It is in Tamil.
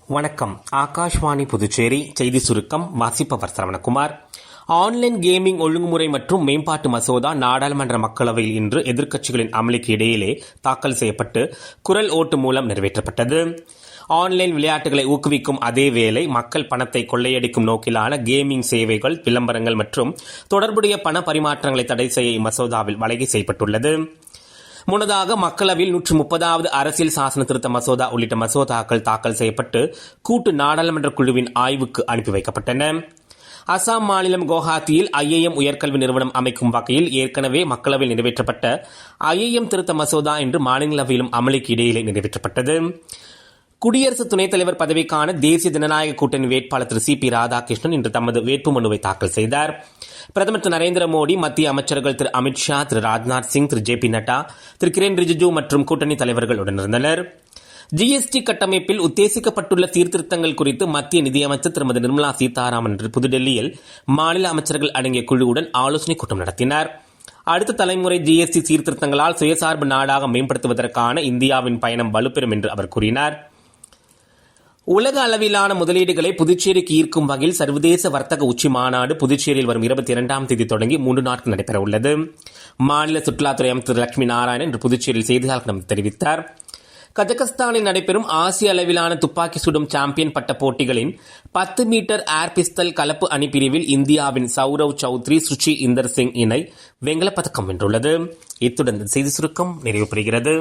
வணக்கம். ஆகாஷ்வாணி புதுச்சேரி செய்தி சுருக்கம் வாசிப்பவர் சரவணகுமார். ஆன்லைன் கேமிங் ஒழுங்குமுறை மற்றும் மேம்பாட்டு மசோதா நாடாளுமன்ற மக்களவையில் இன்று எதிர்க்கட்சிகளின் அமளிக்கு இடையிலே தாக்கல் செய்யப்பட்டு குரல் ஓட்டு மூலம் நிறைவேற்றப்பட்டது. ஆன்லைன் விளையாட்டுகளை ஊக்குவிக்கும் அதேவேளை மக்கள் பணத்தை கொள்ளையடிக்கும் நோக்கிலான கேமிங் சேவைகள், விளம்பரங்கள் மற்றும் தொடர்புடைய பண பரிமாற்றங்களை தடை செய்ய இம்மசோதாவில் வழிவகை செய்யப்பட்டுள்ளது. முன்னதாக மக்களவையில் 130வது அரசியல் சாசன திருத்த மசோதா உள்ளிட்ட மசோதாக்கள் தாக்கல் செய்யப்பட்டு கூட்டு நாடாளுமன்ற குழுவின் ஆய்வுக்கு அனுப்பி வைக்கப்பட்டன. அசாம் மாநிலம் குவஹாத்தியில் IIM உயர்கல்வி நிறுவனம் அமைக்கும் வகையில் ஏற்கனவே மக்களவையில் நிறைவேற்றப்பட்ட IIM திருத்த மசோதா இன்று மாநிலங்களவையிலும் அமளிக்கு இடையிலே நிறைவேற்றப்பட்டது. குடியரசு துணைத் தலைவர் பதவிக்கான தேசிய ஜனநாயக கூட்டணி வேட்பாளர் திரு CP ராதாகிருஷ்ணன் இன்று தமது வேட்புமனுவை தாக்கல் செய்தார். பிரதமர் திரு நரேந்திர மோடி, மத்திய அமைச்சர்கள் திரு அமித்ஷா, திரு ராஜ்நாத் சிங், திரு JP நட்டா, திரு கிரண் ரிஜிஜு மற்றும் கூட்டணி தலைவர்கள் உடனிருந்தனர். GST கட்டமைப்பில் உத்தேசிக்கப்பட்டுள்ள சீர்திருத்தங்கள் குறித்து மத்திய நிதியமைச்சர் திருமதி நிர்மலா சீதாராமன் இன்று புதுடெல்லியில் மாநில அமைச்சர்கள் அடங்கிய குழுவுடன் ஆலோசனை கூட்டம் நடத்தினார். அடுத்த தலைமுறை GST சீர்திருத்தங்களால் சுயசார்பு நாடாக மேம்படுத்துவதற்கான இந்தியாவின் பயணம் வலுப்பெறும் என்று அவர் கூறினார். உலக அளவிலான முதலீடுகளை புதுச்சேரிக்கு ஈர்க்கும் வகையில் சர்வதேச வர்த்தக உச்சி மாநாடு புதுச்சேரியில் வரும் 22ஆம் தேதி தொடங்கி 3 நாட்கள் நடைபெற உள்ளது. மாநில சுற்றுலாத்துறை அமைச்சர் திரு லட்சுமி நாராயணன் இன்று புதுச்சேரியில் செய்தியாளர்களிடம் தெரிவித்தார். கஜகஸ்தானில் நடைபெறும் ஆசிய அளவிலான துப்பாக்கி சுடும் சாம்பியன் பட்ட போட்டிகளின் 10 மீட்டர் ஏர் பிஸ்டல் கலப்பு அணி பிரிவில் இந்தியாவின் சௌரவ் சௌத்ரி, சுச்சி இந்தர் சிங் இணை வெண்கலப் பதக்கம் வென்றுள்ளது. இத்துடன் செய்தி சுருக்கம் நிறைவு பெறுகிறது.